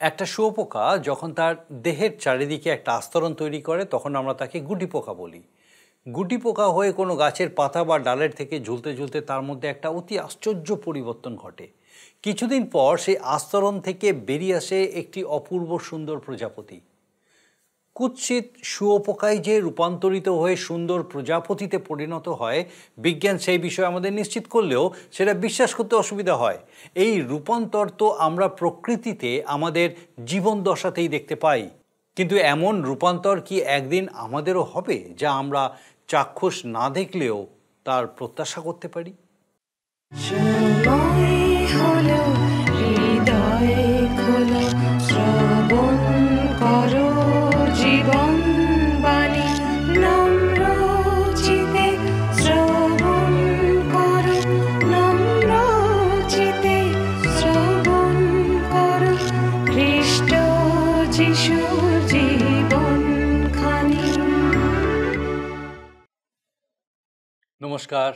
একটা শুঁয়োপোকা যখন তার দেহের চারিদিকে একটা আস্তরণ তৈরি করে তখন আমরা তাকে গুটি পোকা বলি। গুটি পোকা হয়ে কোনো গাছের পাতা বা ডালের থেকে ঝুলতে ঝুলতে তার মধ্যে একটা অতি আশ্চর্য পরিবর্তন ঘটে। কিছুদিন পর সেই আস্তরণ থেকে বেরিয়ে আসে একটি অপূর্ব সুন্দর প্রজাপতি। কুৎসিত শুঁয়োপোকাই যে রূপান্তরিত হয়ে সুন্দর প্রজাপতিতে পরিণত হয়, বিজ্ঞান সেই বিষয়ে আমাদের নিশ্চিত করলেও সেটা বিশ্বাস করতে অসুবিধা হয়। এই রূপান্তর তো আমরা প্রকৃতিতে আমাদের জীবন দশাতেই দেখতে পাই, কিন্তু এমন রূপান্তর কি একদিন আমাদেরও হবে যা আমরা চাক্ষুষ না দেখলেও তার প্রত্যাশা করতে পারি? নমস্কার,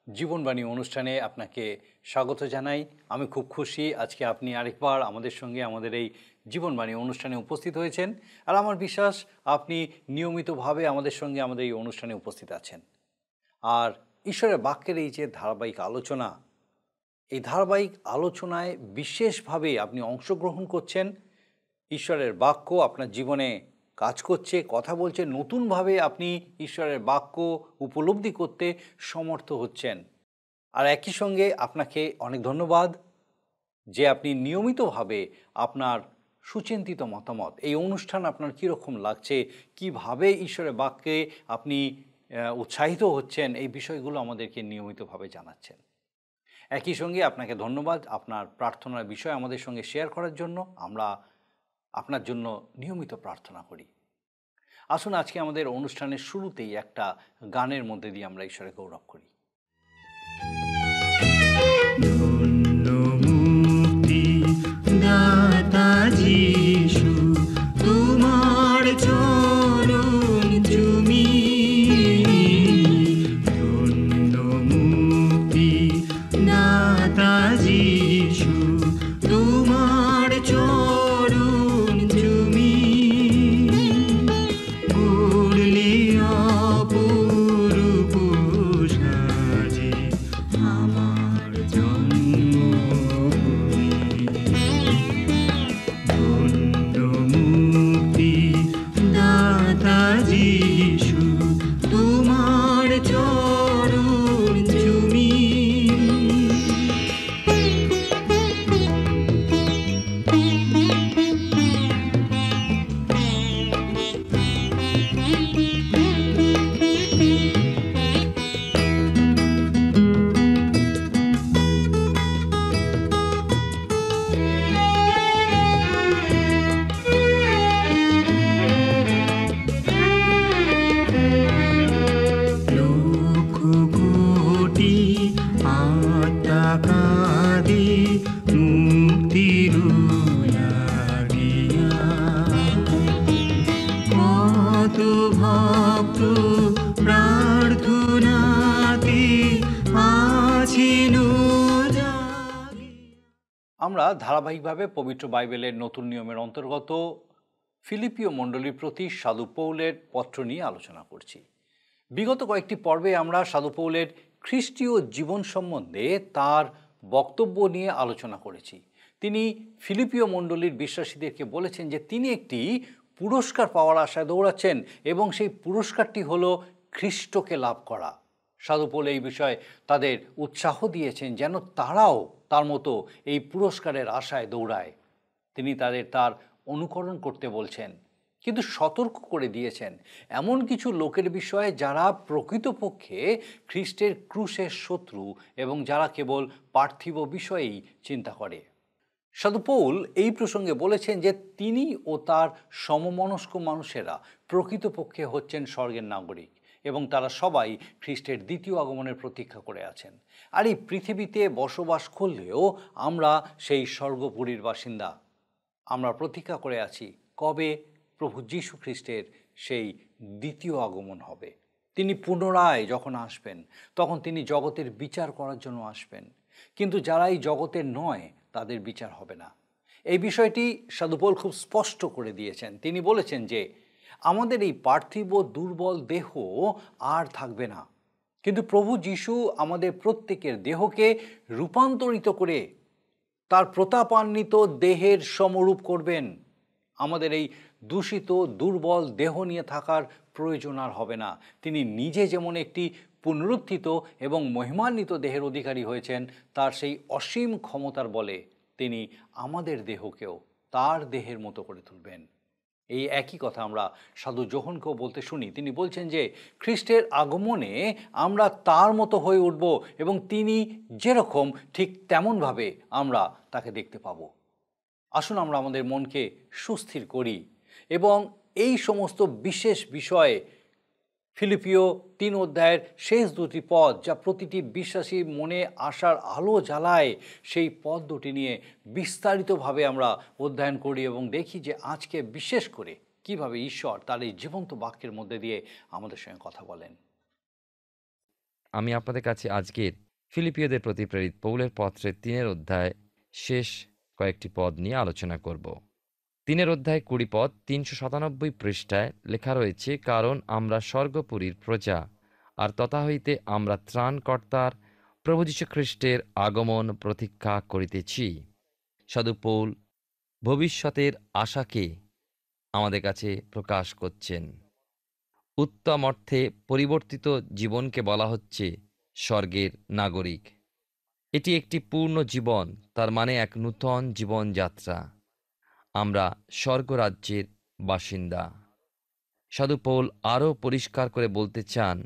জীবনবাণী অনুষ্ঠানে আপনাকে স্বাগত জানাই। আমি খুব খুশি আজকে আপনি আরেকবার আমাদের সঙ্গে আমাদের এই জীবনবাণী অনুষ্ঠানে উপস্থিত হয়েছেন। আর আমার বিশ্বাস আপনি নিয়মিতভাবে আমাদের সঙ্গে আমাদের এই অনুষ্ঠানে উপস্থিত আছেন। আর ঈশ্বরের বাক্যের এই যে ধারাবাহিক আলোচনা, এই ধারাবাহিক আলোচনায় বিশেষভাবে আপনি অংশগ্রহণ করছেন। ঈশ্বরের বাক্য আপনার জীবনে কাজ করছে, কথা বলছে, নতুনভাবে আপনি ঈশ্বরের বাক্য উপলব্ধি করতে সমর্থ হচ্ছেন। আর একই সঙ্গে আপনাকে অনেক ধন্যবাদ যে আপনি নিয়মিতভাবে আপনার সুচিন্তিত মতামত, এই অনুষ্ঠান আপনার কীরকম লাগছে, কিভাবে ঈশ্বরের বাক্যে আপনি উৎসাহিত হচ্ছেন, এই বিষয়গুলো আমাদেরকে নিয়মিতভাবে জানাচ্ছেন। একই সঙ্গে আপনাকে ধন্যবাদ আপনার প্রার্থনার বিষয় আমাদের সঙ্গে শেয়ার করার জন্য। আমরা আপনার জন্য নিয়মিত প্রার্থনা করি। আসুন আজকে আমাদের অনুষ্ঠানের শুরুতেই একটা গানের মধ্যে দিয়ে আমরা ঈশ্বরে গৌরব করি। আমরা ধারাবাহিকভাবে পবিত্র বাইবেলের নতুন নিয়মের অন্তর্গত ফিলিপিও মণ্ডলীর প্রতি সাধু পৌলের পত্র নিয়ে আলোচনা করছি। বিগত কয়েকটি পর্বে আমরা সাধু পৌলের খ্রিস্টীয় জীবন সম্বন্ধে তার বক্তব্য নিয়ে আলোচনা করেছি। তিনি ফিলিপিও মণ্ডলীর বিশ্বাসীদেরকে বলেছেন যে তিনি একটি পুরস্কার পাওয়ার আশায় দৌড়াচ্ছেন এবং সেই পুরস্কারটি হলো খ্রিস্টকে লাভ করা। সাধু পৌল এই বিষয়ে তাদের উৎসাহ দিয়েছেন যেন তারাও তার মতো এই পুরস্কারের আশায় দৌড়ায়। তিনি তার অনুকরণ করতে বলছেন, কিন্তু সতর্ক করে দিয়েছেন এমন কিছু লোকের বিষয়ে যারা প্রকৃতপক্ষে খ্রিস্টের ক্রুশের শত্রু এবং যারা কেবল পার্থিব বিষয়েই চিন্তা করে। সাধু পৌল এই প্রসঙ্গে বলেছেন যে তিনি ও তার সমমনস্ক মানুষেরা প্রকৃতপক্ষে হচ্ছেন স্বর্গের নাগরিক এবং তারা সবাই খ্রিস্টের দ্বিতীয় আগমনের প্রতীক্ষা করে আছেন। আর এই পৃথিবীতে বসবাস করলেও আমরা সেই স্বর্গপুরীর বাসিন্দা। আমরা প্রতীক্ষা করে আছি কবে প্রভু যীশু খ্রিস্টের সেই দ্বিতীয় আগমন হবে। তিনি পুনরায় যখন আসবেন তখন তিনি জগতের বিচার করার জন্য আসবেন, কিন্তু যারা এই জগতের নয় তাদের বিচার হবে না। এই বিষয়টি সাধু পৌল খুব স্পষ্ট করে দিয়েছেন। তিনি বলেছেন যে আমাদের এই পার্থিব দুর্বল দেহ আর থাকবে না, কিন্তু প্রভু যিশু আমাদের প্রত্যেকের দেহকে রূপান্তরিত করে তার প্রতাপান্বিত দেহের সমরূপ করবেন। আমাদের এই দূষিত দুর্বল দেহ নিয়ে থাকার প্রয়োজন আর হবে না। তিনি নিজে যেমন একটি পুনরুত্থিত এবং মহিমান্বিত দেহের অধিকারী হয়েছেন, তার সেই অসীম ক্ষমতার বলে তিনি আমাদের দেহকেও তার দেহের মতো করে তুলবেন। এই একই কথা আমরা সাধু যোহনকেও বলতে শুনি। তিনি বলছেন যে খ্রিস্টের আগমনে আমরা তার মতো হয়ে উঠব এবং তিনি যেরকম ঠিক তেমনভাবে আমরা তাকে দেখতে পাব। আসুন আমরা আমাদের মনকে সুস্থির করি এবং এই সমস্ত বিশেষ বিষয়ে ফিলিপিও ৩ অধ্যায়ের শেষ দুটি পদ, যা প্রতিটি বিশ্বাসী মনে আশার আলো জ্বালায়, সেই পদ দুটি নিয়ে বিস্তারিতভাবে আমরা অধ্যয়ন করি এবং দেখি যে আজকে বিশেষ করে কিভাবে ঈশ্বর তার এই জীবন্ত বাক্যের মধ্যে দিয়ে আমাদের সঙ্গে কথা বলেন। আমি আপনাদের কাছে আজকের ফিলিপিওদের প্রতি প্রেরিত পৌলের পত্রের ৩ অধ্যায় শেষ কয়েকটি পদ নিয়ে আলোচনা করব। ৩ অধ্যায় ২০ পদ ৩৯৭ পৃষ্ঠায় লেখা রয়েছে, কারণ আমরা স্বর্গপুরীর প্রজা, আর তথা হইতে আমরা ত্রাণকর্তার প্রভু যীশু খ্রিস্টের আগমন প্রতীক্ষা করিতেছি। সাধু পৌল ভবিষ্যতের আশাকে আমাদের কাছে প্রকাশ করছেন। উত্তম অর্থে পরিবর্তিত জীবনকে বলা হচ্ছে স্বর্গের নাগরিক। এটি একটি পূর্ণ জীবন, তার মানে এক নূতন জীবনযাত্রা। আমরা স্বর্গরাজ্যের বাসিন্দা। সাধু পৌল আরও পরিষ্কার করে বলতে চান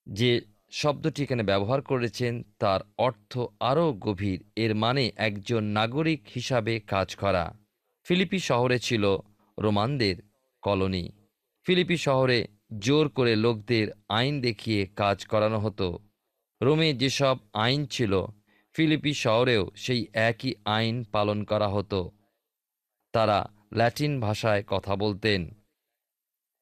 যে শব্দটি এখানে ব্যবহার করেছেন তার অর্থ আরও গভীর। এর মানে একজন নাগরিক হিসাবে কাজ করা। ফিলিপি শহরে ছিল রোমানদের কলোনি। ফিলিপি শহরে জোর করে লোকদের আইন দেখিয়ে কাজ করানো হতো। রোমে যেসব আইন ছিল, ফিলিপি শহরেও সেই একই আইন পালন করা হতো। তারা ল্যাটিন ভাষায় কথা বলতেন।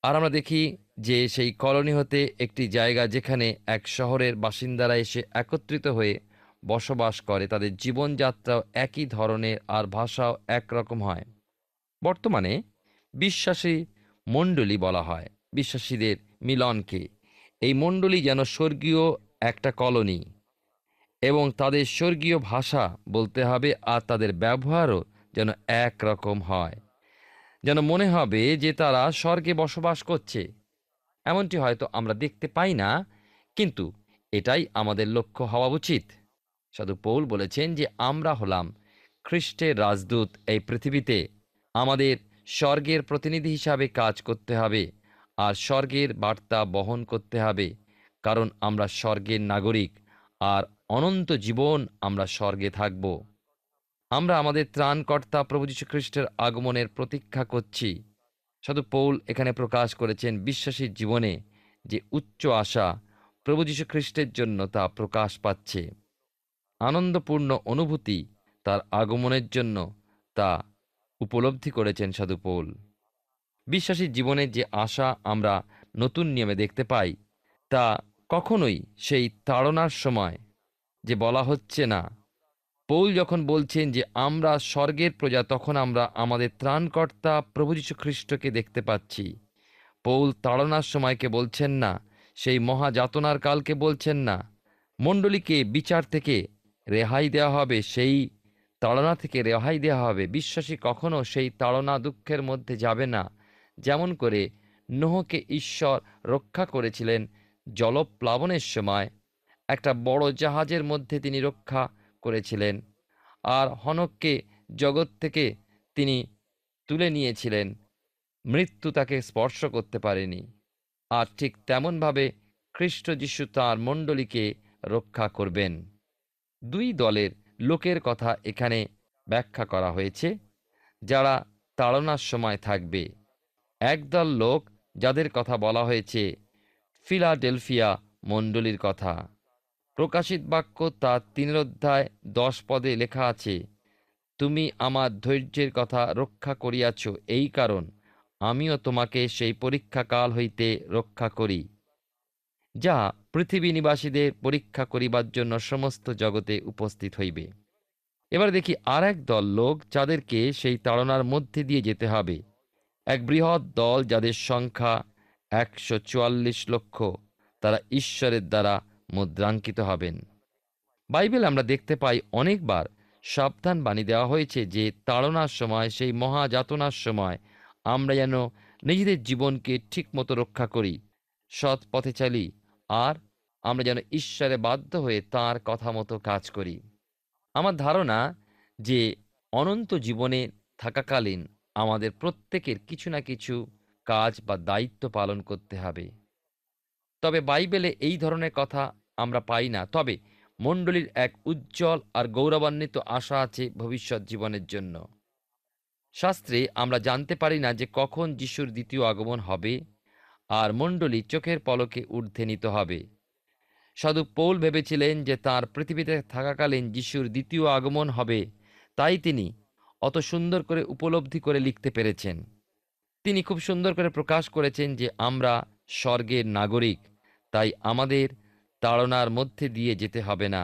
আর আমরা দেখি যে সেই কলোনি হতে একটি জায়গা যেখানে এক শহরের বাসিন্দারা এসে একত্রিত হয়ে বসবাস করে, তাদের জীবনযাত্রাও একই ধরনের আর ভাষাও একরকম হয়। বর্তমানে বিশ্বাসী মণ্ডলী বলা হয় বিশ্বাসীদের মিলনকে। এই মণ্ডলী যেন স্বর্গীয় একটা কলোনি, এবং তাদের স্বর্গীয় ভাষা বলতে হবে, আর তাদের ব্যবহারও যেন একরকম হয়, যেন মনে হবে যে তারা স্বর্গে বসবাস করছে। এমনটি হয়তো আমরা দেখতে পাই না, কিন্তু এটাই আমাদের লক্ষ্য হওয়া উচিত। সাধু পৌল বলেছেন যে আমরা হলাম খ্রিস্টের রাজদূত এই পৃথিবীতে। আমাদের স্বর্গের প্রতিনিধি হিসাবে কাজ করতে হবে আর স্বর্গের বার্তা বহন করতে হবে, কারণ আমরা স্বর্গের নাগরিক, আর অনন্ত জীবন আমরা স্বর্গে থাকব। আমরা আমাদের ত্রাণকর্তা প্রভু যীশু খ্রিস্টের আগমনের প্রতীক্ষা করছি। সাধু পৌল এখানে প্রকাশ করেছেন বিশ্বাসীর জীবনে যে উচ্চ আশা প্রভু যীশু খ্রিস্টের জন্য তা প্রকাশ পাচ্ছে। আনন্দপূর্ণ অনুভূতি তার আগমনের জন্য তা উপলব্ধি করেছেন সাধু পৌল। বিশ্বাসীর জীবনে যে আশা আমরা নতুন নিয়মে দেখতে পাই, তা কখনোই সেই তাড়নার সময় যে বলা হচ্ছে না। পৌল যখন বলছেন যে আমরা স্বর্গের প্রজা, তখন আমরা আমাদের ত্রাণকর্তা প্রভু যীশু খ্রিস্টকে দেখতে পাচ্ছি। পৌল তাড়নার সময়কে বলছেন না, সেই মহাযাতনার কালকে বলছেন না। মণ্ডলীকে বিচার থেকে রেহাই দেওয়া হবে, সেই তাড়না থেকে রেহাই দেওয়া হবে। বিশ্বাসী কখনো সেই তাড়না দুঃখের মধ্যে যাবে না। যেমন করে নোহকে ঈশ্বর রক্ষা করেছিলেন জলপ্লাবনের সময়, একটা বড় জাহাজের মধ্যে তিনি রক্ষা করেছিলেন, আর হনককে জগৎ থেকে তিনি তুলে নিয়েছিলেন। মৃত্যু তাকে স্পর্শ করতে পারেনি। আর ঠিক তেমনভাবে খ্রিস্ট যিশু তাঁর মণ্ডলীকে রক্ষা করবেন। দুই দলের লোকের কথা এখানে ব্যাখ্যা করা হয়েছে, যারা তাড়নার সময় থাকবে। একদল লোক যাদের কথা বলা হয়েছে ফিলাডেলফিয়া মণ্ডলীর কথা। প্রকাশিত বাক্য তার ৩ অধ্যায় ১০ পদে লেখা আছে, তুমি আমার ধৈর্যের কথা রক্ষা করিয়াছ, এই কারণ আমিও তোমাকে সেই পরীক্ষাকাল হইতে রক্ষা করি, যা পৃথিবী নিবাসীদের পরীক্ষা করিবার জন্য সমস্ত জগতে উপস্থিত হইবে। এবার দেখি আর এক দল লোক যাদেরকে সেই তাড়নার মধ্যে দিয়ে যেতে হবে, এক বৃহৎ দল যাদের সংখ্যা 144 লক্ষ। তারা ঈশ্বরের দ্বারা মুদ্রাঙ্কিত হবেন। বাইবেল আমরা দেখতে পাই অনেকবার সাবধান বাণী দেওয়া হয়েছে যে তাড়নার সময়, সেই মহাযাতনার সময় আমরা যেন নিজেদের জীবনকে ঠিকমতো রক্ষা করি, সৎ পথে চলি, আর আমরা যেন ঈশ্বরে বাধ্য হয়ে তাঁর কথা মতো কাজ করি। আমার ধারণা যে অনন্ত জীবনে থাকাকালীন আমাদের প্রত্যেকের কিছু না কিছু কাজ বা দায়িত্ব পালন করতে হবে। তবে বাইবেলে এই ধরনের কথা আমরা পাই না। তবে মণ্ডলীর এক উজ্জ্বল আর গৌরবান্বিত আশা আছে ভবিষ্যৎ জীবনের জন্য। শাস্ত্রে আমরা জানতে পারি না যে কখন যিশুর দ্বিতীয় আগমন হবে, আর মণ্ডলী চোখের পলকে ঊর্ধ্বে নিত হবে। সাধু পৌল ভেবেছিলেন যে তাঁর পৃথিবীতে থাকাকালীন যিশুর দ্বিতীয় আগমন হবে, তাই তিনি অত সুন্দর করে উপলব্ধি করে লিখতে পেরেছেন। তিনি খুব সুন্দর করে প্রকাশ করেছেন যে আমরা স্বর্গের নাগরিক, তাই আমাদের তাড়নার মধ্যে দিয়ে যেতে হবে না।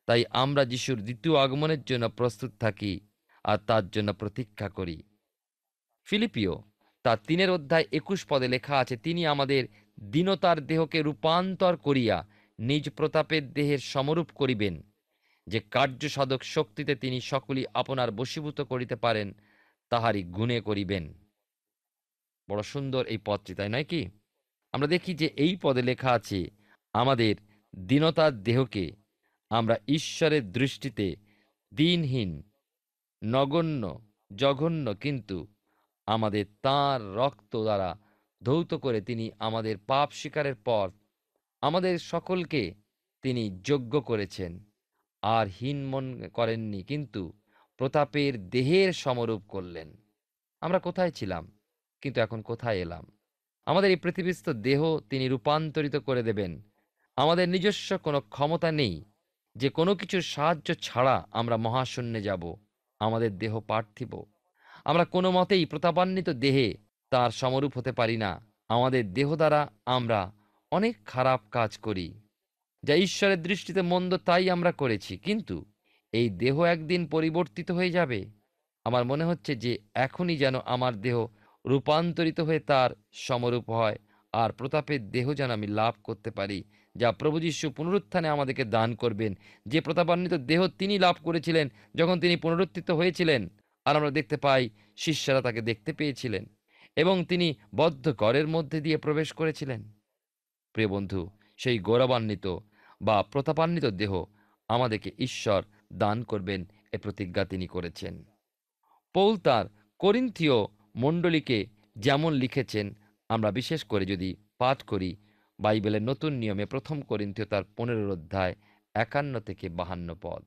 তাই আমরা যিশুর দ্বিতীয় আগমনের জন্য প্রস্তুত থাকি আর তার জন্য প্রতীক্ষা করি। ফিলিপিও তার 3 অধ্যায় 21 পদে লেখা আছে, তিনি আমাদের দীনতার দেহকে রূপান্তর করিয়া নিজ প্রতাপের দেহের সমরূপ করিবেন, যে কার্যসাধক শক্তিতে তিনি সকলই আপনার বশীভূত করিতে পারেন, তাহারই গুণে করিবেন। বড় সুন্দর এই পদটি, তাই নয় কি? আমরা দেখি যে এই পদে লেখা আছে, আমাদের দীনতার দেহকে আমরা ঈশ্বরের দৃষ্টিতে দীনহীন, নগণ্য, জঘন্য, কিন্তু আমাদের তাঁর রক্ত দ্বারা ধৌত করে তিনি আমাদের পাপ স্বীকারের পর আমাদের সকলকে তিনি যোগ্য করেছেন। আর হীন মনে করেননি, কিন্তু প্রতাপের দেহের সমরূপ করলেন। আমরা কোথায় ছিলাম, কিন্তু এখন কোথায় এলাম? আমাদের এই পৃথিবীস্থ দেহ তিনি রূপান্তরিত করে দেবেন। আমাদের নিজস্ব কোনো ক্ষমতা নেই যে কোনো কিছুর সাহায্য ছাড়া আমরা মহাশূন্যে যাব। আমাদের দেহ পার্থিব। আমরা কোনো মতেই প্রতাপান্বিত দেহে তার সমরূপ হতে পারি না। আমাদের দেহ দ্বারা আমরা অনেক খারাপ কাজ করি, যা ঈশ্বরের দৃষ্টিতে মন্দ, তাই আমরা করেছি। কিন্তু এই দেহ একদিন পরিবর্তিত হয়ে যাবে। আমার মনে হচ্ছে যে এখনই যেন আমার দেহ রূপান্তরিত হয়ে তার সমরূপ হয়, আর প্রতাপের দেহ যেন আমি লাভ করতে পারি, যা প্রভু যীশু পুনরুত্থানে আমাদেরকে দান করবেন। যে প্রতাপান্বিত দেহ তিনি লাভ করেছিলেন যখন তিনি পুনরুত্থিত হয়েছিলেন, আর আমরা দেখতে পাই শিষ্যরা তাকে দেখতে পেয়েছিলেন এবং তিনি বদ্ধ ঘরের মধ্যে দিয়ে প্রবেশ করেছিলেন। প্রিয় বন্ধু, সেই গৌরবান্বিত বা প্রতাপান্বিত দেহ আমাদেরকে ঈশ্বর দান করবেন, এ প্রতিজ্ঞা তিনি করেছেন। পৌল তার করিন্থীয় মণ্ডলীকে যেমন লিখেছেন, আমরা বিশেষ করে যদি পাঠ করি বাইবেলের নতুন নিয়মে 1 করিন্থীয় তার 15 অধ্যায় 51 থেকে 52 পদ।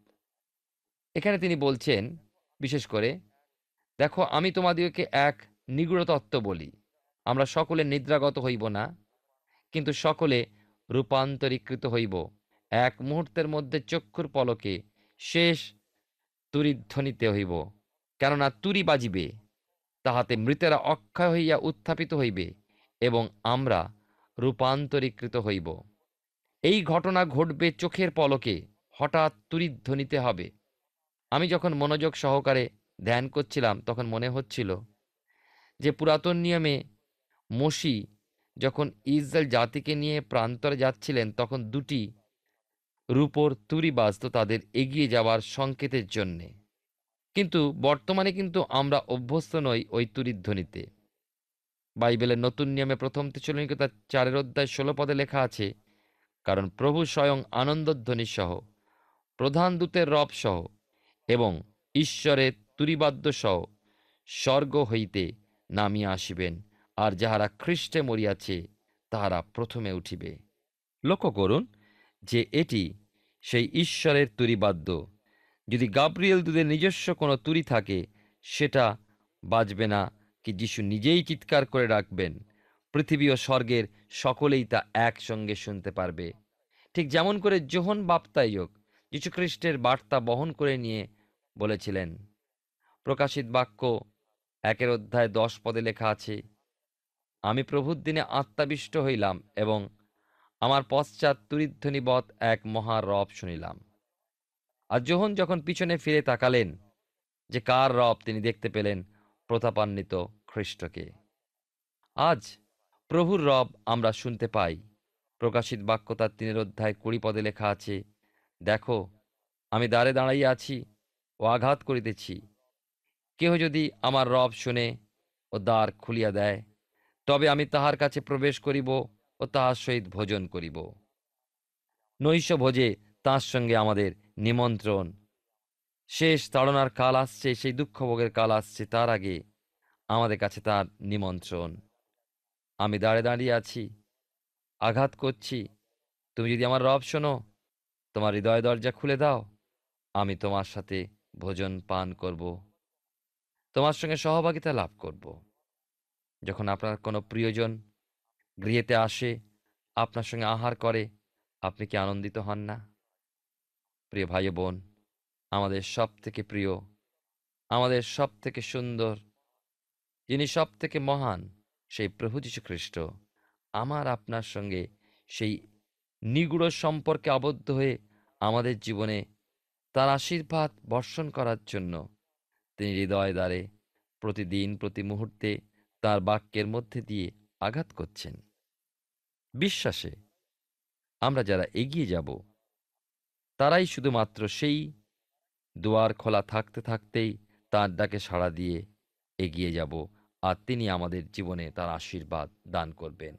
এখানে তিনি বলছেন বিশেষ করে, দেখো আমি তোমাদিগকে এক নিগূঢ় তত্ত্ব বলি, আমরা সকলে নিদ্রাগত হইব না, কিন্তু সকলে রূপান্তরীকৃত হইব, এক মুহূর্তের মধ্যে চক্ষুর পলকে, শেষ তুরিধ্বনিতে হইব। কেননা তুরি বাজিবে, তাহাতে মৃতেরা অক্ষয় হইয়া উত্থাপিত হইবে এবং আমরা রূপান্তরীকৃত হইব। এই ঘটনা ঘটবে চোখের পলকে, হঠাৎ তুরিধ্বনিতে হবে। আমি যখন মনোযোগ সহকারে ধ্যান করছিলাম তখন মনে হচ্ছিল যে পুরাতন নিয়মে মোশি যখন ইসরায়েল জাতিকে নিয়ে প্রান্তরে যাচ্ছিলেন, তখন 2টি রূপোর তুরি বাজত তাদের এগিয়ে যাওয়ার সংকেতের জন্যে। কিন্তু বর্তমানে কিন্তু আমরা অভ্যস্ত নই ওই তুরির ধ্বনিতে। বাইবেলের নতুন নিয়মে 1 তেসলোনিকে 4 অধ্যায় 16 পদে লেখা আছে, কারণ প্রভু স্বয়ং আনন্দধ্বনি সহ, প্রধান দূতের রব সহ এবং ঈশ্বরের তুরিবাদ্য সহ স্বর্গ হইতে নামিয়া আসিবেন, আর যাহারা খ্রিস্টে মরিয়াছে তাহারা প্রথমে উঠিবে। লক্ষ্য করুন যে এটি সেই ঈশ্বরের তুরিবাদ্য। যদি গাব্রিয়েল দূতের নিজস্ব কোনো তুরি থাকে, সেটা বাজবে না কি যিশু নিজেই চিৎকার করে ডাকবেন, পৃথিবী ও স্বর্গের সকলেই তা একসঙ্গে শুনতে পারবে। ঠিক যেমন করে যোহন বাপ্তায়ক যীশুখ্রিস্টের বার্তা বহন করে নিয়ে বলেছিলেন। প্রকাশিত বাক্য 1 অধ্যায় 10 পদে লেখা আছে, আমি প্রভুর দিনে আত্মাবিষ্ট হইলাম এবং আমার পশ্চাৎ তুরিধ্বনিবৎ এক মহা রব শুনিলাম। আর যোহন যখন পিছনে ফিরে তাকালেন যে কার রব, তিনি দেখতে পেলেন প্রতাপান্বিত খ্রিস্টকে। আজ প্রভুর রব আমরা শুনতে পাই। প্রকাশিত বাক্য তার ৩ অধ্যায় ২০ পদে লেখা আছে, দেখো, আমি দ্বারে দাঁড়াইয়া আছি ও আঘাত করিতেছি। কেহ যদি আমার রব শুনে ও দ্বার খুলিয়া দেয়, তবে আমি তাহার কাছে প্রবেশ করিব ও তাহার সহিত ভোজন করিব। নৈশ ভোজে তাঁর সঙ্গে আমাদের নিমন্ত্রণ। শেষ তাড়নার কাল আসছে, সেই দুঃখভোগের কাল আসছে, তার আগে আমাদের কাছে তার নিমন্ত্রণ। আমি দাঁড়ে দাঁড়িয়ে আছি, আঘাত করছি। তুমি যদি আমার রব শোনো, তোমার হৃদয় দরজা খুলে দাও, আমি তোমার সাথে ভোজন পান করব, তোমার সঙ্গে সহভাগিতা লাভ করব। যখন আপনার কোনো প্রিয়জন গৃহেতে আসে, আপনার সঙ্গে আহার করে, আপনি কি আনন্দিত হন না? প্রিয় ভাই ও বোন, আমাদের সব থেকে প্রিয়, আমাদের সব থেকে সুন্দর, যিনি সব থেকে মহান, সেই প্রভু যীশু খ্রিস্ট আমার আপনার সঙ্গে সেই নিগুড় সম্পর্কে আবদ্ধ হয়ে আমাদের জীবনে তার আশীর্বাদ বর্ষণ করার জন্য তিনি হৃদয় দ্বারে প্রতিদিন প্রতি মুহূর্তে তার বাক্যের মধ্যে দিয়ে আঘাত করছেন। বিশ্বাসে আমরা যারা এগিয়ে যাব, তারাই শুধুমাত্র সেই দুয়ার খোলা থাকতে থাকতেই তাঁর ডাকে সাড়া দিয়ে এগিয়ে যাব, আর তিনি আমাদের জীবনে তার আশীর্বাদ দান করবেন।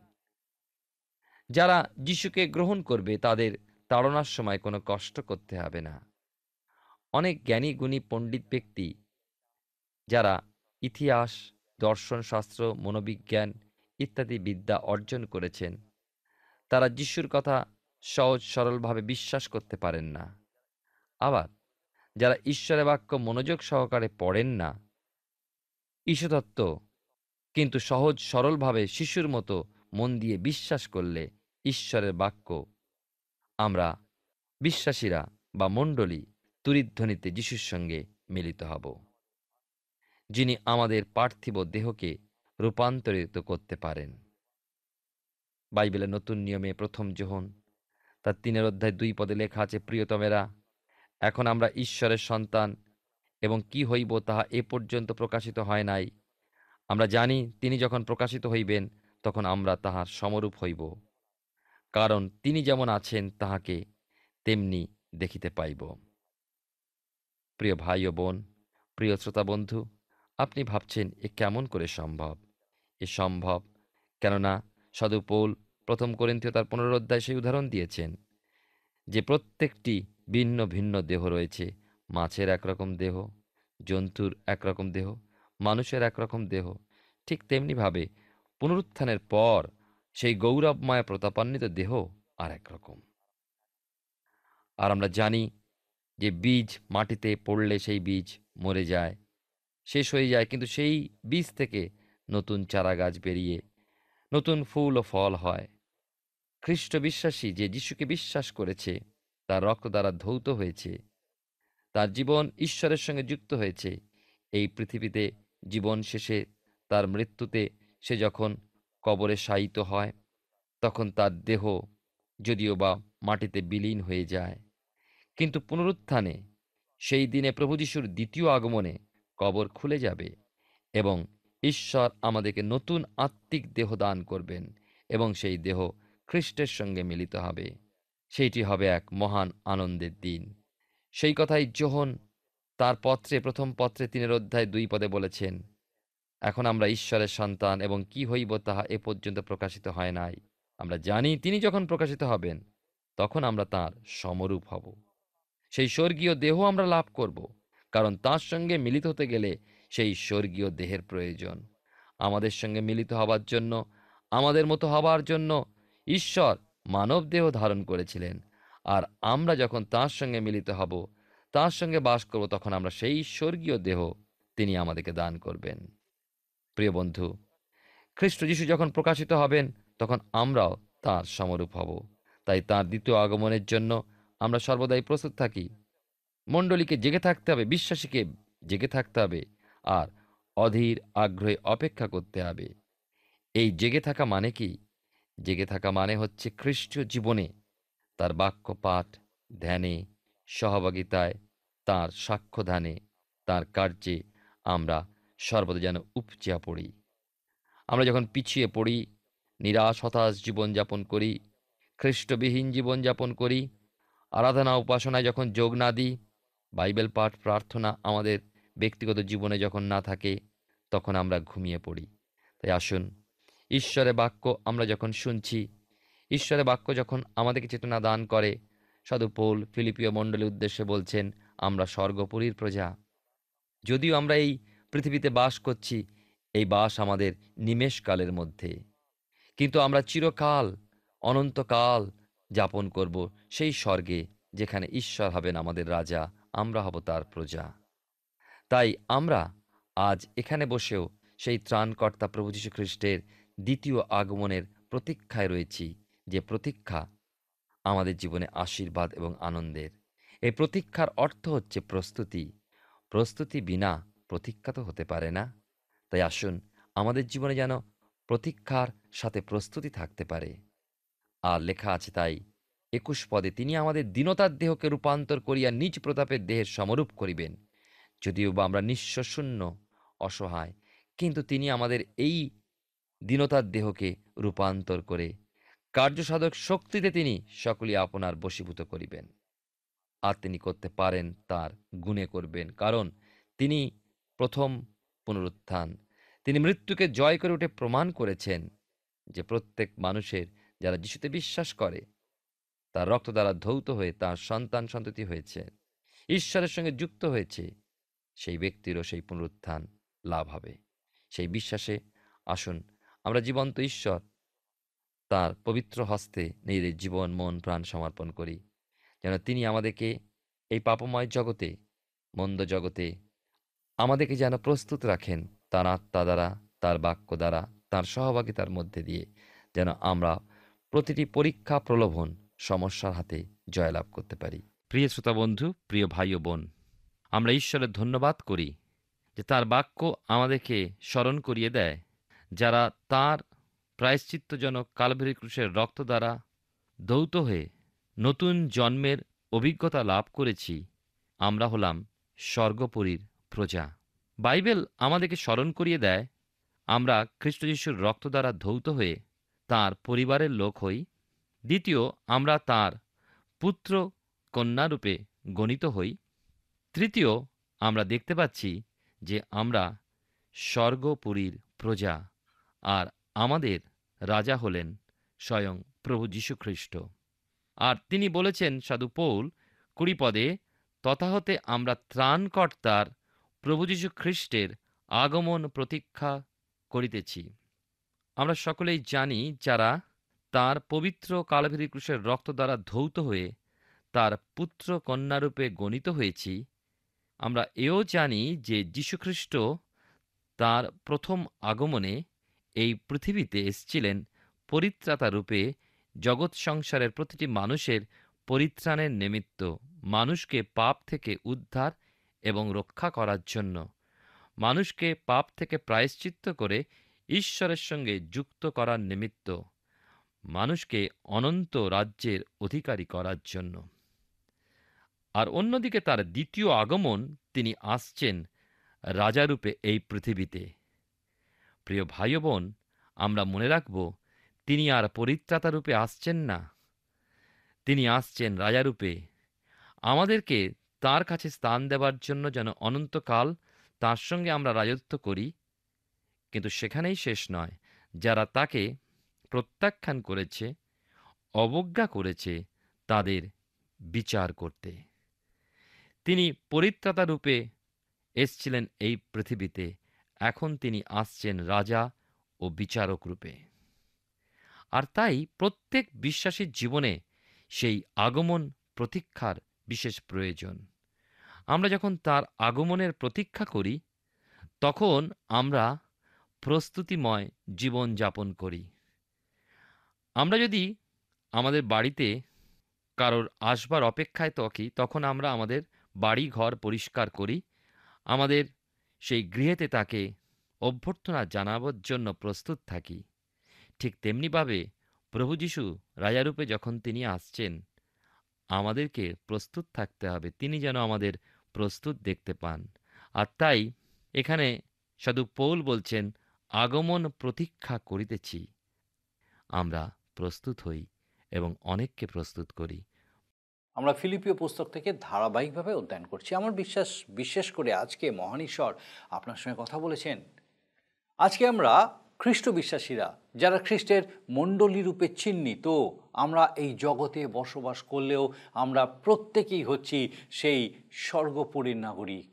যারা যিশুকে গ্রহণ করবে, তাদের তাড়নার সময় কোনো কষ্ট করতে হবে না। অনেক জ্ঞানী গুণী পণ্ডিত ব্যক্তি, যারা ইতিহাস, দর্শনশাস্ত্র, মনোবিজ্ঞান ইত্যাদি বিদ্যা অর্জন করেছেন, তারা যিশুর কথা সহজ সরলভাবে বিশ্বাস করতে পারেন না। আবার যারা ঈশ্বরের বাক্য মনোযোগ সহকারে পড়েন না, ঈশ্বরতত্ত্ব কিন্তু সহজ সরলভাবে শিশুর মতো মন দিয়ে বিশ্বাস করলে ঈশ্বরের বাক্য, আমরা বিশ্বাসীরা বা মণ্ডলী তুরিধ্বনিতে যিশুর সঙ্গে মিলিত হব, যিনি আমাদের পার্থিব দেহকে রূপান্তরিত করতে পারেন। বাইবেলের নতুন নিয়মে ১ম যোহন তার ৩ অধ্যায় ২ পদে লেখা আছে, প্রিয়তমেরা, এখন আমরা ঈশ্বরের সন্তান, এবং কি হইব তাহা এ পর্যন্ত প্রকাশিত হয় নাই। আমরা জানি তিনি যখন প্রকাশিত হইবেন, তখন আমরা তাহার সমরূপ হইব, কারণ তিনি যেমন আছেন তাহাকে তেমনি দেখিতে পাইব। প্রিয় ভাই ও বোন, প্রিয় শ্রোতা বন্ধু, আপনি ভাবছেন এ কেমন করে সম্ভব? এ সম্ভব কেননা সাধু পৌল ১ম করিন্থীয় তার ১৫ অধ্যায় সেই উদাহরণ দিয়েছেন যে প্রত্যেকটি ভিন্ন ভিন্ন দেহ রয়েছে। মাছের একরকম দেহ, জন্তুর একরকম দেহ, মানুষের একরকম দেহ। ঠিক তেমনিভাবে পুনরুত্থানের পর সেই গৌরবময় প্রতাপান্বিত দেহ আর একরকম। আর আমরা জানি যে বীজ মাটিতে পড়লে সেই বীজ মরে যায়, শেষ হয়ে যায়, কিন্তু সেই বীজ থেকে নতুন চারা গাছ বেরিয়ে নতুন ফুল ও ফল হয়। খ্রিস্ট বিশ্বাসী যে যিশুকে বিশ্বাস করেছে, তার রক্ত দ্বারা ধৌত হয়েছে, তার জীবন ঈশ্বরের সঙ্গে যুক্ত হয়েছে, এই পৃথিবীতে জীবন শেষে তার মৃত্যুতে সে যখন কবরে শায়িত হয়, তখন তার দেহ যদিও বা মাটিতে বিলীন হয়ে যায়, কিন্তু পুনরুত্থানে সেই দিনে প্রভু যীশুর দ্বিতীয় আগমনে কবর খুলে যাবে এবং ঈশ্বর আমাদেরকে নতুন আত্মিক দেহ দান করবেন এবং সেই দেহ খ্রিস্টের সঙ্গে মিলিত হবে। সেইটি হবে এক মহান আনন্দের দিন। সেই কথাই যোহন তার পত্রে, প্রথম পত্রে ৩ অধ্যায় ২ পদে বলেছেন, এখন আমরা ঈশ্বরের সন্তান, এবং কি হইব তাহা এ পর্যন্ত প্রকাশিত হয় নাই। আমরা জানি তিনি যখন প্রকাশিত হবেন, তখন আমরা তাঁর সমরূপ হব, সেই স্বর্গীয় দেহ আমরা লাভ করব, কারণ তাঁর সঙ্গে মিলিত হতে গেলে সেই স্বর্গীয় দেহের প্রয়োজন। আমাদের সঙ্গে মিলিত হবার জন্য, আমাদের মতো হবার জন্য ঈশ্বর মানব দেহ ধারণ করেছিলেন, আর আমরা যখন তাঁর সঙ্গে মিলিত হব, তাঁর সঙ্গে বাস করব, তখন আমরা সেই স্বর্গীয় দেহ তিনি আমাদেরকে দান করবেন। প্রিয় বন্ধু, খ্রিস্ট যীশু যখন প্রকাশিত হবেন, তখন আমরাও তাঁর সমরূপ হব। তাই তাঁর দ্বিতীয় আগমনের জন্য আমরা সর্বদাই প্রস্তুত থাকি। মণ্ডলীকে জেগে থাকতে হবে, বিশ্বাসীকে জেগে থাকতে হবে, আর অধীর আগ্রহে অপেক্ষা করতে হবে। এই জেগে থাকা মানে কি? জেগে থাকা মানে হচ্ছে খ্রিস্টীয় জীবনে তার বাক্য পাঠ, ধ্যানে, সহভাগিতায়, তাঁর সাক্ষ্যদানে, তাঁর কার্যে আমরা সর্বদা যেন উপচিয়া পড়ি। আমরা যখন পিছিয়ে পড়ি, নিরাশ হতাশ জীবনযাপন করি, খ্রিস্টবিহীন জীবনযাপন করি, আরাধনা উপাসনায় যখন যোগ না দিই, বাইবেল পাঠ প্রার্থনা আমাদের ব্যক্তিগত জীবনে যখন না থাকে, তখন আমরা ঘুমিয়ে পড়ি। তাই আসুন, ঈশ্বরের বাক্য আমরা যখন শুনছি, ঈশ্বরের বাক্য যখন আমাদেরকে চেতনা দান করে, সাধু পৌল ফিলিপিও মণ্ডলীর উদ্দেশ্যে বলছেন, আমরা স্বর্গপুরীর প্রজা। যদিও আমরা এই পৃথিবীতে বাস করছি, এই বাস আমাদের নিমেষকালের মধ্যে, কিন্তু আমরা চিরকাল, অনন্তকাল যাপন করব সেই স্বর্গে, যেখানে ঈশ্বর হবেন আমাদের রাজা, আমরা হব তার প্রজা। তাই আমরা আজ এখানে বসেও সেই ত্রাণকর্তা প্রভু যীশু খ্রিস্টের দ্বিতীয় আগমনের প্রতীক্ষায় রয়েছি, যে প্রতীক্ষা আমাদের জীবনে আশীর্বাদ এবং আনন্দের। এই প্রতীক্ষার অর্থ হচ্ছে প্রস্তুতি। প্রস্তুতি বিনা প্রতীক্ষা তো হতে পারে না। তাই আসুন, আমাদের জীবনে যেন প্রতীক্ষার সাথে প্রস্তুতি থাকতে পারে। আর লেখা আছে তাই ২১ পদে, তিনি আমাদের দীনতার দেহকে রূপান্তর করিয়া নিজ প্রতাপের দেহের সমরূপ করিবেন। যদিও বা আমরা নিঃস্ব শূন্য, অসহায়, কিন্তু তিনি আমাদের এই দীনতার দেহকে রূপান্তর করে কার্যসাধক শক্তিতে তিনি সকলই আপনার বশীভূত করিবেন। আর তিনি করতে পারেন, তার গুণে করবেন, কারণ তিনি প্রথম পুনরুত্থান। তিনি মৃত্যুকে জয় করে উঠে প্রমাণ করেছেন যে প্রত্যেক মানুষের, যারা যিশুতে বিশ্বাস করে, তার রক্ত দ্বারা ধৌত হয়ে তার সন্তান সন্ততি হয়েছে, ঈশ্বরের সঙ্গে যুক্ত হয়েছে, সেই ব্যক্তিরও সেই পুনরুত্থান লাভ হবে। সেই বিশ্বাসে আসুন, আমরা জীবন্ত ঈশ্বর তার পবিত্র হস্তে নিজেদের জীবন, মন, প্রাণ সমর্পণ করি, যেন তিনি আমাদেরকে এই পাপময় জগতে, মন্দ জগতে আমাদেরকে যেন প্রস্তুত রাখেন তার আত্মা দ্বারা, তার বাক্য দ্বারা, তার সহভাগিতার মধ্যে দিয়ে, যেন আমরা প্রতিটি পরীক্ষা, প্রলোভন, সমস্যার হাতে জয়লাভ করতে পারি। প্রিয় শ্রোতা বন্ধু, প্রিয় ভাই ও বোন, আমরা ঈশ্বরের ধন্যবাদ করি যে তার বাক্য আমাদেরকে স্মরণ করিয়ে দেয়, যারা তার প্রায়শ্চিত্তজনক কালভারি ক্রুশের রক্ত দ্বারা ধৌত হয়ে নতুন জন্মের অভিজ্ঞতা লাভ করেছি, আমরা হলাম স্বর্গপুরীর প্রজা। বাইবেল আমাদেরকে স্মরণ করিয়ে দেয়, আমরা খ্রিস্ট যিশুর রক্ত দ্বারা ধৌত হয়ে তাঁর পরিবারের লোক হই। দ্বিতীয়, আমরা তাঁর পুত্র কন্যারূপে গণিত হই। তৃতীয়, আমরা দেখতে পাচ্ছি যে আমরা স্বর্গপুরীর প্রজা, আর আমাদের রাজা হলেন স্বয়ং প্রভু যীশু খ্রিস্ট। আর তিনি বলেছেন, সাধু পৌল ২০ পদে, তথা হতে আমরা ত্রাণকর্তার প্রভু যীশু খ্রিস্টের আগমন প্রতীক্ষা করিতেছি। আমরা সকলেই জানি, যারা তার পবিত্র কালভারি ক্রুশের রক্ত দ্বারা ধৌত হয়ে তার পুত্র কন্যারূপে গণিত হয়েছি, আমরা এও জানি যে যীশুখ্রিস্ট তার প্রথম আগমনে এই পৃথিবীতে এসেছিলেন পরিত্রাতা রূপে, জগৎ সংসারের প্রতিটি মানুষের পরিত্রাণের নিমিত্ত, মানুষকে পাপ থেকে উদ্ধার এবং রক্ষা করার জন্য, মানুষকে পাপ থেকে প্রায়শ্চিত্ত করে ঈশ্বরের সঙ্গে যুক্ত করার নিমিত্ত, মানুষকে অনন্ত রাজ্যের অধিকারী করার জন্য। আর অন্যদিকে তার দ্বিতীয় আগমন, তিনি আসছেন রাজারূপে এই পৃথিবীতে। প্রিয় ভাই ও বোন, আমরা মনে রাখব, তিনি আর পরিত্রাতা রূপে আসছেন না, তিনি আসছেন রাজারূপে, আমাদেরকে তার কাছে স্থান দেবার জন্য, যেন অনন্তকাল তার সঙ্গে আমরা রাজত্ব করি। কিন্তু সেখানেই শেষ নয়, যারা তাকে প্রত্যাখ্যান করেছে, অবজ্ঞা করেছে, তাদের বিচার করতে তিনি পরিত্রাতা রূপে এসছিলেন এই পৃথিবীতে। এখন তিনি আসছেন রাজা ও বিচারক রূপে। আর তাই প্রত্যেক বিশ্বাসীর জীবনে সেই আগমন প্রতীক্ষার বিশেষ প্রয়োজন। আমরা যখন তার আগমনের প্রতীক্ষা করি, তখন আমরা প্রস্তুতিময় জীবন যাপন করি। আমরা যদি আমাদের বাড়িতে কারোর আসবার অপেক্ষায় থাকি, তখন আমরা আমাদের বাড়ি ঘর পরিষ্কার করি, আমাদের সেই গৃহেতে তাকে অভ্যর্থনা জানাবার জন্য প্রস্তুত থাকি। ঠিক তেমনিভাবে প্রভু যীশু রাজারূপে যখন তিনি আসছেন, আমাদেরকে প্রস্তুত থাকতে হবে, তিনি যেন আমাদের প্রস্তুত দেখতে পান। আর তাই এখানে সাধু পৌল বলছেন, আগমন প্রতীক্ষা করিতেছি। আমরা প্রস্তুত হই এবং অনেককে প্রস্তুত করি। আমরা ফিলিপিও পুস্তক থেকে ধারাবাহিকভাবে অধ্যয়ন করছি। আমার বিশ্বাস, বিশেষ করে আজকে মহান ঈশ্বর আপনার সঙ্গে কথা বলেছেন। আজকে আমরা খ্রিস্ট বিশ্বাসীরা, যারা খ্রিস্টের মণ্ডলী রূপে চিহ্নিত, আমরা এই জগতে বসবাস করলেও আমরা প্রত্যেকেই হচ্ছি সেই স্বর্গপুরীর নাগরিক।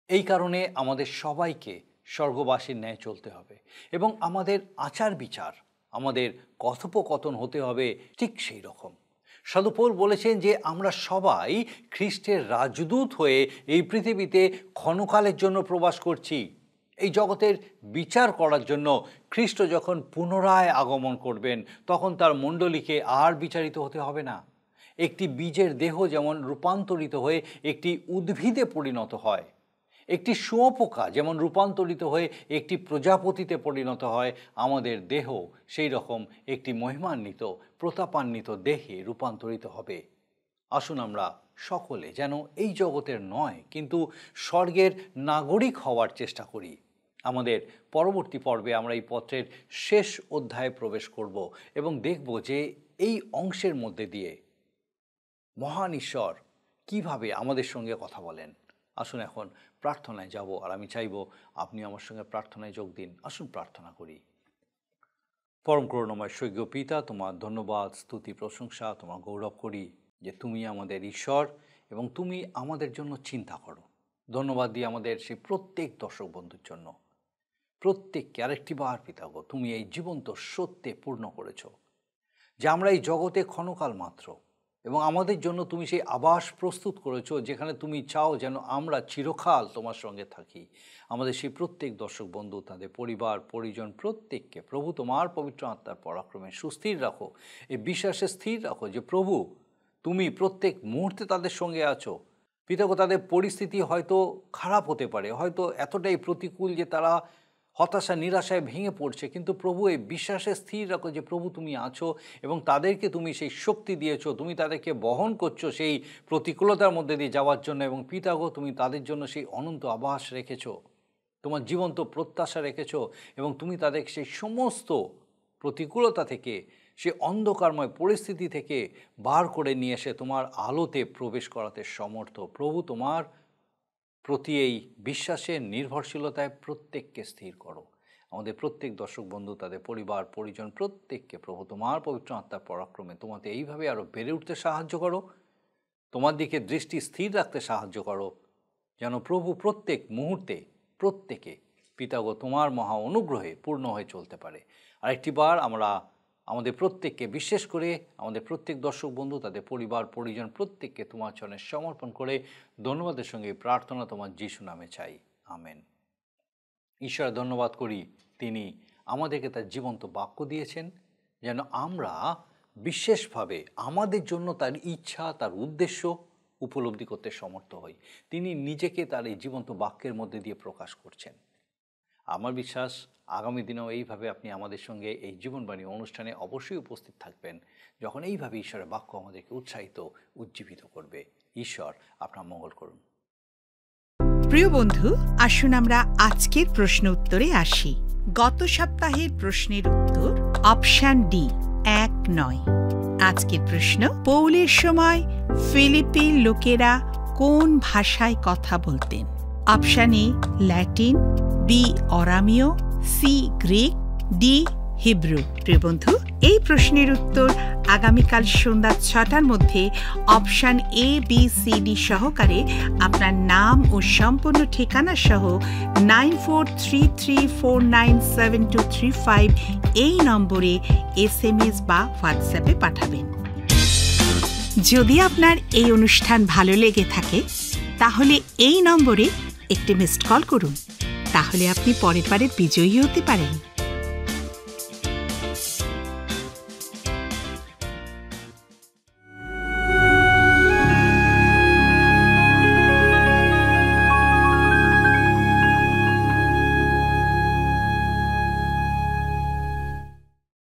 এই কারণে আমাদের সবাইকে স্বর্গবাসীর ন্যায় চলতে হবে এবং আমাদের আচার বিচার, আমাদের কথোপকথন হতে হবে ঠিক সেই রকম। সাধু পৌল বলেছেন যে আমরা সবাই খ্রিস্টের রাজদূত হয়ে এই পৃথিবীতে ক্ষণকালের জন্য প্রবাস করছি। এই জগতের বিচার করার জন্য খ্রিস্ট যখন পুনরায় আগমন করবেন, তখন তার মণ্ডলীকে আর বিচারিত হতে হবে না। একটি বীজের দেহ যেমন রূপান্তরিত হয়ে একটি উদ্ভিদে পরিণত হয়, একটি শুঁয়োপোকা যেমন রূপান্তরিত হয়ে একটি প্রজাপতিতে পরিণত হয়, আমাদের দেহ সেই রকম একটি মহিমান্বিত প্রতাপান্বিত দেহে রূপান্তরিত হবে। আসুন আমরা সকলে যেন এই জগতের নয় কিন্তু স্বর্গের নাগরিক হওয়ার চেষ্টা করি। আমাদের পরবর্তী পর্বে আমরা এই পত্রের শেষ অধ্যায়ে প্রবেশ করব এবং দেখব যে এই অংশের মধ্যে দিয়ে মহান ঈশ্বর কীভাবে আমাদের সঙ্গে কথা বলেন। আসুন এখন প্রার্থনায় যাব, আর আমি চাইব আপনি আমার সঙ্গে প্রার্থনায় যোগ দিন। আসুন প্রার্থনা করি। পরম করুণাময় স্বর্গীয় পিতা, তোমার ধন্যবাদ, স্তুতি, প্রশংসা, তোমার গৌরব করি যে তুমি আমাদের ঈশ্বর এবং তুমি আমাদের জন্য চিন্তা করো। ধন্যবাদ দিই আমাদের সেই প্রত্যেক দর্শক বন্ধুর জন্য, প্রত্যেককে আরেকটি বার পিতাগো তুমি এই জীবন্ত সত্যে পূর্ণ করেছ যে আমরা এই জগতে ক্ষণকাল মাত্র, এবং আমাদের জন্য তুমি সেই আবাস প্রস্তুত করেছো যেখানে তুমি চাও যেন আমরা চিরকাল তোমার সঙ্গে থাকি। আমাদের সেই প্রত্যেক দর্শক বন্ধু, তাদের পরিবার পরিজন প্রত্যেককে প্রভু তোমার পবিত্র আত্মার পরাক্রমে সুস্থির রাখো, এই বিশ্বাসে স্থির রাখো যে প্রভু তুমি প্রত্যেক মুহূর্তে তাদের সঙ্গে আছো। পিতাগো, তাদের পরিস্থিতি হয়তো খারাপ হতে পারে, হয়তো এতটাই প্রতিকূল যে তারা হতাশা নিরাশায় ভেঙে পড়ছে, কিন্তু প্রভু এই বিশ্বাসে স্থির রাখো যে প্রভু তুমি আছো এবং তাদেরকে তুমি সেই শক্তি দিয়েছো, তুমি তাদেরকে বহন করছো সেই প্রতিকূলতার মধ্যে দিয়ে যাওয়ার জন্য। এবং পিতাগো, তুমি তাদের জন্য সেই অনন্ত আবাস রেখেছো, তোমার জীবন্ত প্রত্যাশা রেখেছো, এবং তুমি তাদেরকে সেই সমস্ত প্রতিকূলতা থেকে, সে অন্ধকারময় পরিস্থিতি থেকে বার করে নিয়ে এসে তোমার আলোতে প্রবেশ করাতে সমর্থ। প্রভু তোমার প্রতি এই বিশ্বাসের নির্ভরশীলতায় প্রত্যেককে স্থির করো। আমাদের প্রত্যেক দর্শক বন্ধু, তাদের পরিবার পরিজন প্রত্যেককে প্রভু তোমার পবিত্র আত্মার পরাক্রমে তোমাতে এইভাবে আরও বেড়ে উঠতে সাহায্য করো, তোমার দিকে দৃষ্টি স্থির রাখতে সাহায্য করো, যেন প্রভু প্রত্যেক মুহূর্তে প্রত্যেকে পিতাগো তোমার মহা অনুগ্রহে পূর্ণ হয়ে চলতে পারে। আরেকটি বার আমরা আমাদের প্রত্যেককে, বিশেষ করে আমাদের প্রত্যেক দর্শক বন্ধু, তাদের পরিবার পরিজন প্রত্যেককে তোমার চরণে সমর্পণ করে ধন্যবাদের সঙ্গে প্রার্থনা তোমার যিশু নামে চাই, আমেন। ঈশ্বর ধন্যবাদ করি, তিনি আমাদেরকে তার জীবন্ত বাক্য দিয়েছেন যেন আমরা বিশেষভাবে আমাদের জন্য তার ইচ্ছা, তার উদ্দেশ্য উপলব্ধি করতে সমর্থ হই। তিনি নিজেকে তার এই জীবন্ত বাক্যের মধ্যে দিয়ে প্রকাশ করছেন। আমার বিশ্বাস আগামী দিনেও এইভাবে আপনি আমাদের সঙ্গে এই জীবনবাণী অনুষ্ঠানে অবশ্যই উপস্থিত থাকবেন, যখন এইভাবে ঈশ্বরের বাক্য আমাদেরকে উৎসাহিত উজ্জীবিত করবে। ঈশ্বর আপনার মঙ্গল করুন। প্রিয় বন্ধু, আসুন আমরা আজকের প্রশ্ন উত্তরে আসি। গত সপ্তাহের প্রশ্নের উত্তর অপশন ডি, 1 নয়। আজকের প্রশ্ন, পৌলের সময় ফিলিপির লোকেরা কোন ভাষায় কথা বলতেন? অপশন এ ল্যাটিন, বি অরামীয়, সি গ্রিক, ডি হিব্রু। প্রিয় বন্ধু, এই প্রশ্নের উত্তর আগামীকাল সন্ধ্যা 6টার মধ্যে option A B C D সহকারে আপনার নাম ও সম্পূর্ণ ঠিকানা সহ 9433497235 এই নম্বরে SMS বা হোয়াটসঅ্যাপে পাঠাবেন। যদি আপনার এই অনুষ্ঠান ভালো লেগে থাকে তাহলে এই নম্বরে একটি মিসড কল করুন, তাহলে আপনি পরের বারের বিজয়ী হতে পারেন।